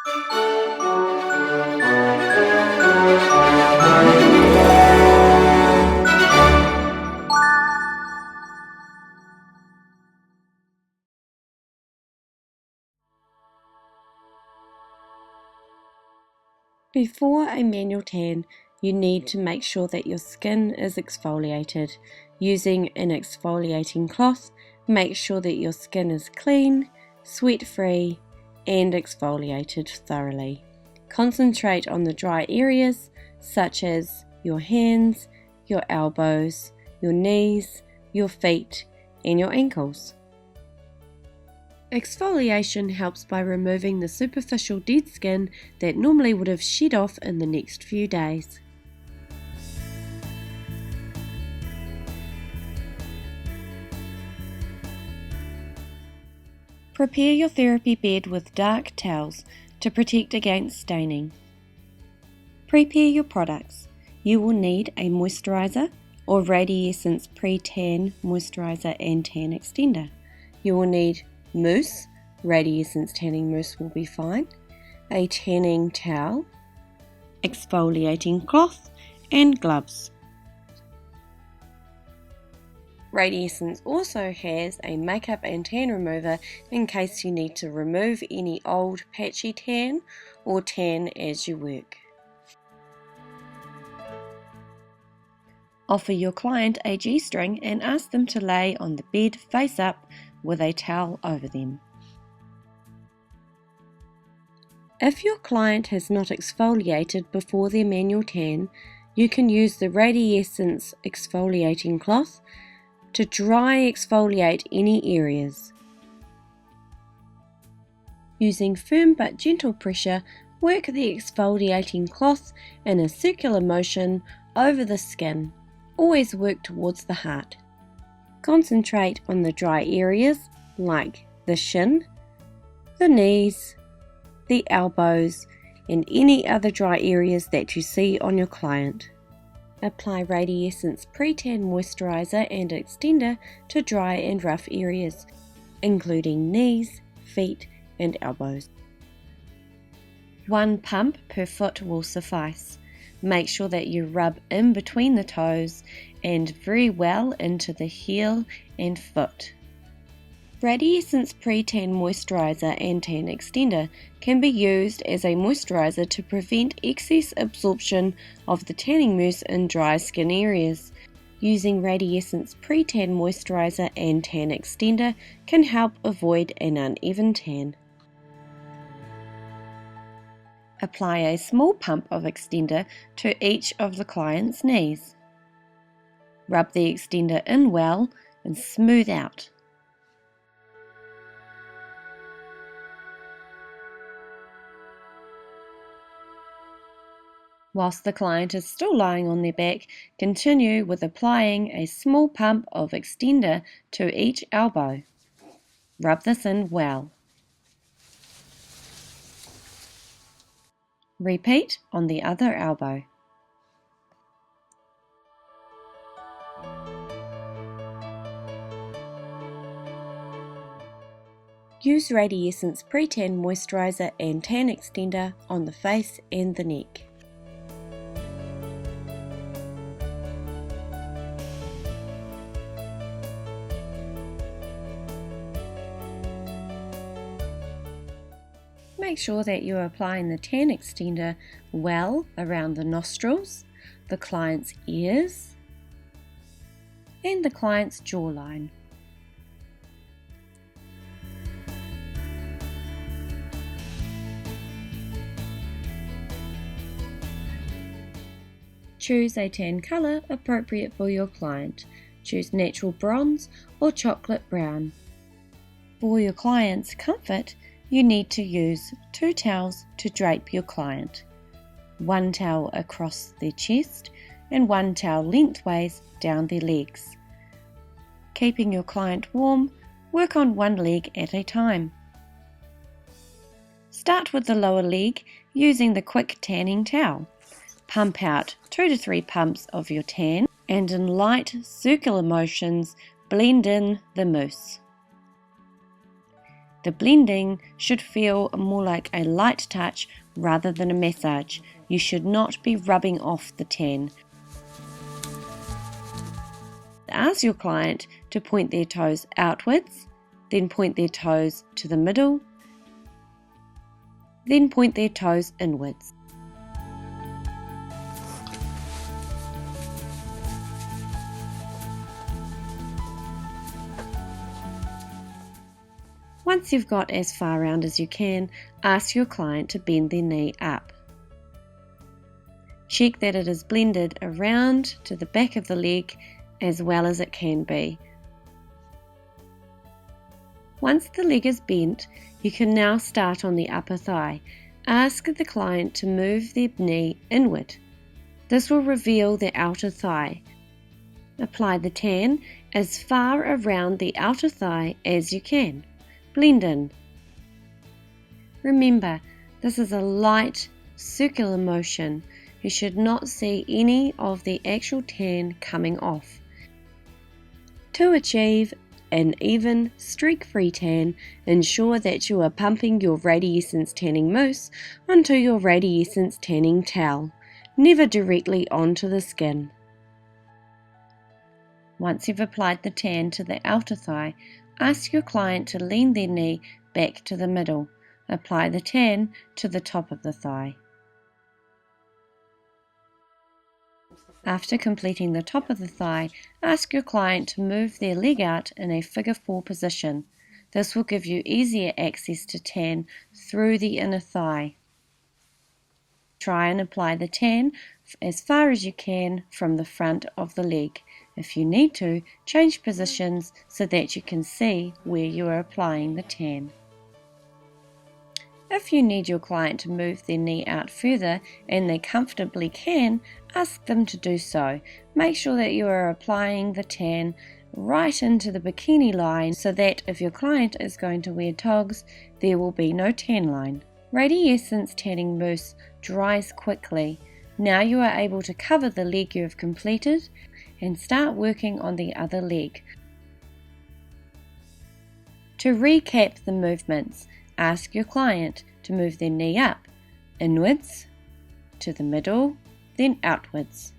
Before a manual tan, you need to make sure that your skin is exfoliated. Using an exfoliating cloth, make sure that your skin is clean, sweat-free, and exfoliated thoroughly. Concentrate on the dry areas such as your hands, your elbows, your knees, your feet, and your ankles. Exfoliation helps by removing the superficial dead skin that normally would have shed off in the next few days. Prepare your therapy bed with dark towels to protect against staining. Prepare your products. You will need a moisturiser or Radiessence Pre-Tan Moisturiser and Tan Extender. You will need Mousse, Radiessence Tanning Mousse will be fine, a tanning towel, exfoliating cloth, and gloves. Radiessence also has a makeup and tan remover in case you need to remove any old patchy tan or tan as you work. Offer your client a G-string and ask them to lay on the bed face up with a towel over them. If your client has not exfoliated before their manual tan, you can use the Radiessence exfoliating cloth to dry exfoliate any areas. Using firm but gentle pressure, work the exfoliating cloth in a circular motion over the skin. Always work towards the heart. Concentrate on the dry areas like the shin, the knees, the elbows, and any other dry areas that you see on your client. Apply Radiessence Pre-Tan Moisturiser and Extender to dry and rough areas, including knees, feet, and elbows. 1 pump per foot will suffice. Make sure that you rub in between the toes and very well into the heel and foot. Radiessence Pre-Tan Moisturiser and Tan Extender can be used as a moisturiser to prevent excess absorption of the tanning mousse in dry skin areas. Using Radiessence Pre-Tan Moisturiser and Tan Extender can help avoid an uneven tan. Apply a small pump of extender to each of the client's knees. Rub the extender in well and smooth out. Whilst the client is still lying on their back, continue with applying a small pump of extender to each elbow. Rub this in well. Repeat on the other elbow. Use Radiessence Pre-Tan Moisturiser and Tan Extender on the face and the neck. Make sure that you are applying the Tan Extender well around the nostrils, the client's ears, and the client's jawline. Choose a tan colour appropriate for your client. Choose natural bronze or chocolate brown. For your client's comfort, you need to use 2 towels to drape your client. 1 towel across their chest and 1 towel lengthways down their legs. Keeping your client warm, work on one leg at a time. Start with the lower leg using the quick tanning towel. Pump out 2 to 3 pumps of your tan and in light circular motions blend in the mousse. The blending should feel more like a light touch rather than a massage. You should not be rubbing off the tan. Ask your client to point their toes outwards, then point their toes to the middle, then point their toes inwards. Once you've got as far round as you can, ask your client to bend their knee up. Check that it is blended around to the back of the leg as well as it can be. Once the leg is bent, you can now start on the upper thigh. Ask the client to move their knee inward. This will reveal the outer thigh. Apply the tan as far around the outer thigh as you can. Blend in. Remember, this is a light circular motion. You should not see any of the actual tan coming off. To achieve an even streak-free tan, ensure that you are pumping your Radiessence tanning mousse onto your Radiessence tanning towel, never directly onto the skin. Once you've applied the tan to the outer thigh, ask your client to lean their knee back to the middle. Apply the tan to the top of the thigh. After completing the top of the thigh, ask your client to move their leg out in a figure 4 position. This will give you easier access to tan through the inner thigh. Try and apply the tan as far as you can from the front of the leg. If you need to, change positions so that you can see where you are applying the tan. If you need your client to move their knee out further and they comfortably can, ask them to do so. Make sure that you are applying the tan right into the bikini line so that if your client is going to wear togs, there will be no tan line. Radiessence tanning mousse dries quickly. Now you are able to cover the leg you have completed and start working on the other leg. To recap the movements, ask your client to move their knee up, inwards, to the middle, then outwards.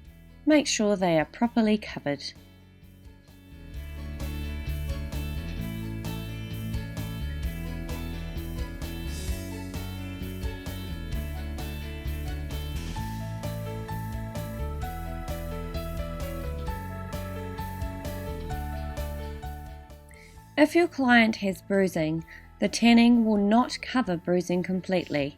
Make sure they are properly covered. If your client has bruising, the tanning will not cover bruising completely.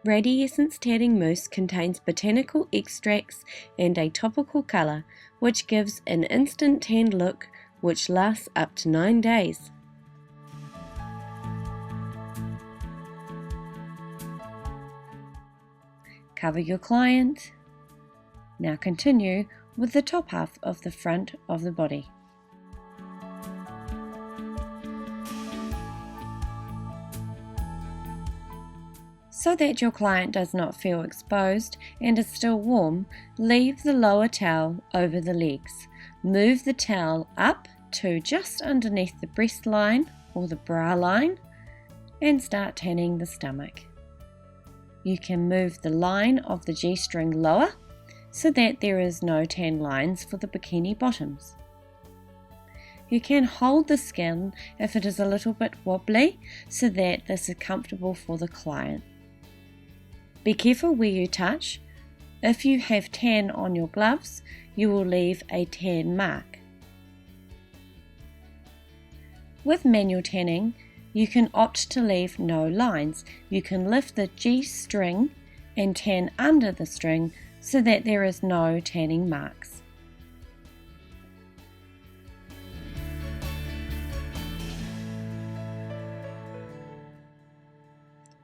Radiessence tanning mousse contains botanical extracts and a topical colour, which gives an instant tanned look which lasts up to 9 days. Cover your client. Now continue with the top half of the front of the body. So that your client does not feel exposed and is still warm, leave the lower towel over the legs. Move the towel up to just underneath the breast line or the bra line and start tanning the stomach. You can move the line of the G-string lower so that there is no tan lines for the bikini bottoms. You can hold the skin if it is a little bit wobbly so that this is comfortable for the client. Be careful where you touch. If you have tan on your gloves, you will leave a tan mark. With manual tanning, you can opt to leave no lines. You can lift the G-string and tan under the string so that there is no tanning marks.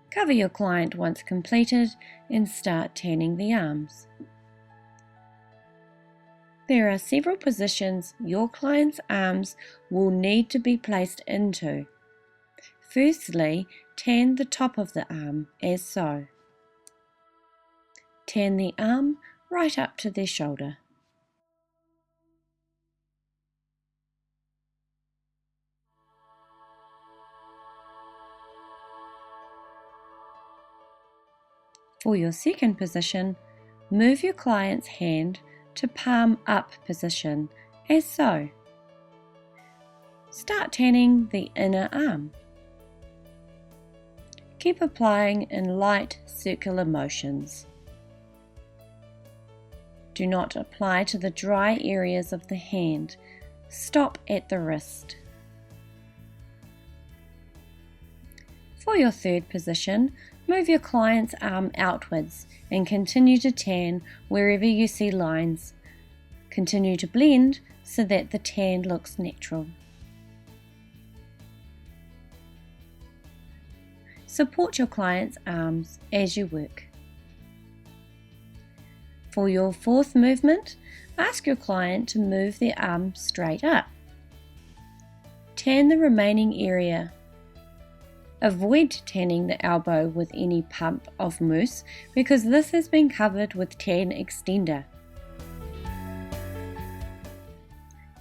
Cover your client once completed and start tanning the arms. There are several positions your client's arms will need to be placed into. Firstly, tan the top of the arm as so. Tan the arm right up to their shoulder. For your second position, move your client's hand to palm up position, as so. Start tanning the inner arm. Keep applying in light circular motions. Do not apply to the dry areas of the hand. Stop at the wrist. For your third position, move your client's arm outwards and continue to tan wherever you see lines. Continue to blend so that the tan looks natural. Support your client's arms as you work. For your fourth movement, ask your client to move their arm straight up. Tan the remaining area. Avoid tanning the elbow with any pump of mousse because this has been covered with tan extender.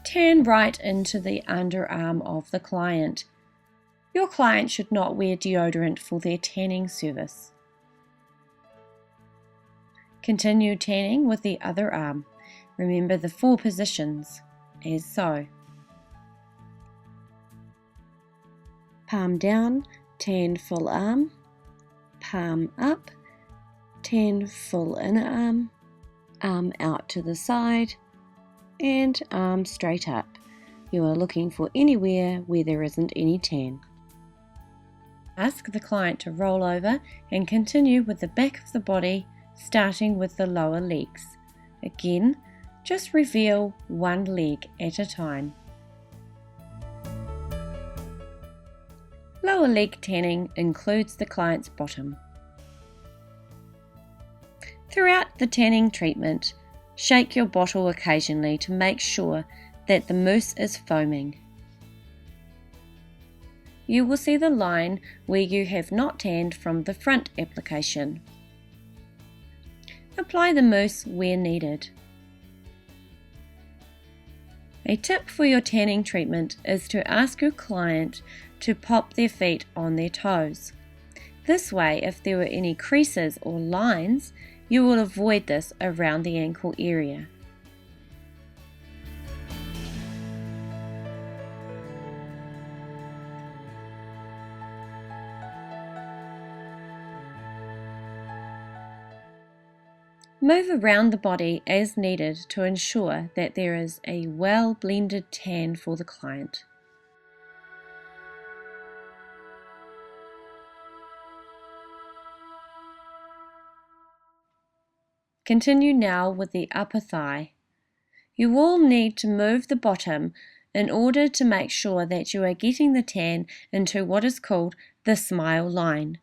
Tan right into the underarm of the client. Your client should not wear deodorant for their tanning service. Continue tanning with the other arm. Remember the 4 positions, as so. Palm down, tan full arm. Palm up, tan full inner arm. Arm out to the side, and arm straight up. You are looking for anywhere where there isn't any tan. Ask the client to roll over and continue with the back of the body, starting with the lower legs. Again, just reveal one leg at a time. Lower leg tanning includes the client's bottom. Throughout the tanning treatment, shake your bottle occasionally to make sure that the mousse is foaming. You will see the line where you have not tanned from the front application. Apply the mousse where needed. A tip for your tanning treatment is to ask your client to pop their feet on their toes. This way, if there were any creases or lines, you will avoid this around the ankle area. Move around the body as needed to ensure that there is a well-blended tan for the client. Continue now with the upper thigh. You will need to move the bottom in order to make sure that you are getting the tan into what is called the smile line.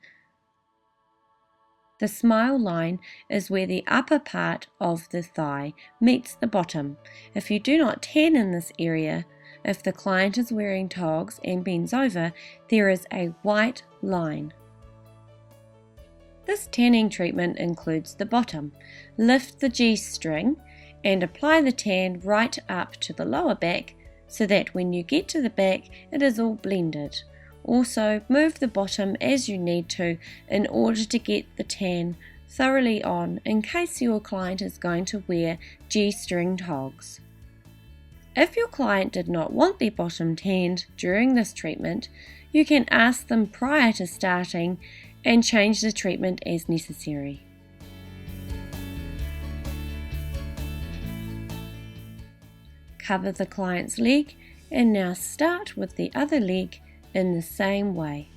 The smile line is where the upper part of the thigh meets the bottom. If you do not tan in this area, if the client is wearing togs and bends over, there is a white line. This tanning treatment includes the bottom. Lift the G-string and apply the tan right up to the lower back so that when you get to the back it is all blended. Also, move the bottom as you need to in order to get the tan thoroughly on in case your client is going to wear G-string togs. If your client did not want their bottom tanned during this treatment, you can ask them prior to starting and change the treatment as necessary. Cover the client's leg and now start with the other leg in the same way.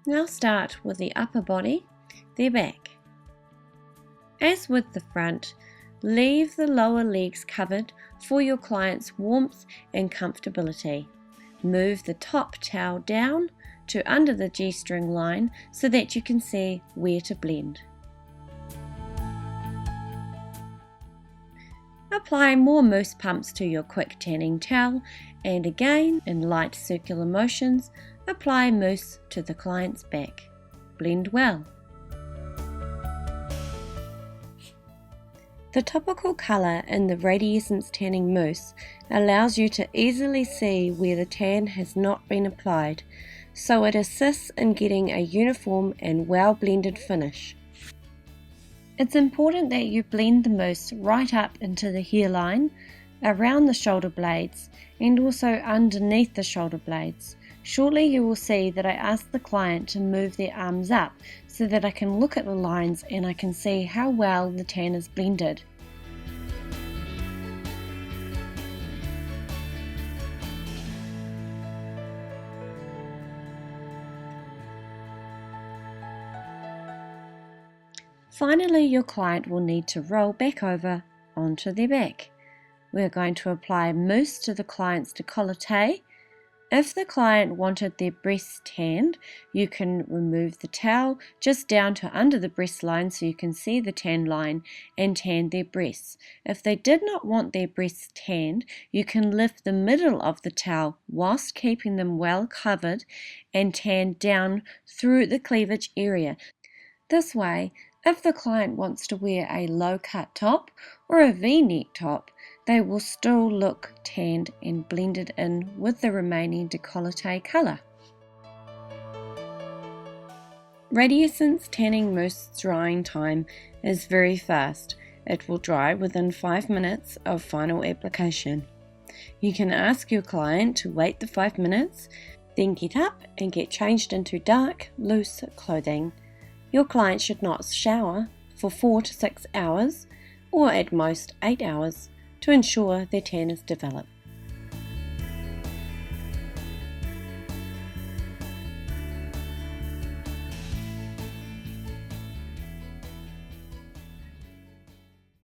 Now start with the upper body, their back. As with the front, leave the lower legs covered for your client's warmth and comfortability. Move the top towel down to under the G-string line so that you can see where to blend. Apply more mousse pumps to your quick tanning towel and again, in light circular motions, apply mousse to the client's back. Blend well. The topical colour in the Radiessence Tanning Mousse allows you to easily see where the tan has not been applied, so it assists in getting a uniform and well blended finish. It's important that you blend the mousse right up into the hairline, around the shoulder blades, and also underneath the shoulder blades. Shortly you will see that I ask the client to move their arms up so that I can look at the lines and I can see how well the tan is blended. Finally, your client will need to roll back over onto their back. We're going to apply mousse to the client's decollete. If the client wanted their breasts tanned, you can remove the towel just down to under the breast line so you can see the tan line and tan their breasts. If they did not want their breasts tanned, you can lift the middle of the towel whilst keeping them well covered and tan down through the cleavage area. This way, if the client wants to wear a low-cut top or a V-neck top, they will still look tanned and blended in with the remaining decollete colour. Radiessence Tanning Mousse drying time is very fast. It will dry within 5 minutes of final application. You can ask your client to wait the 5 minutes, then get up and get changed into dark, loose clothing. Your client should not shower for 4 to 6 hours, or at most 8 hours, to ensure their tan is developed.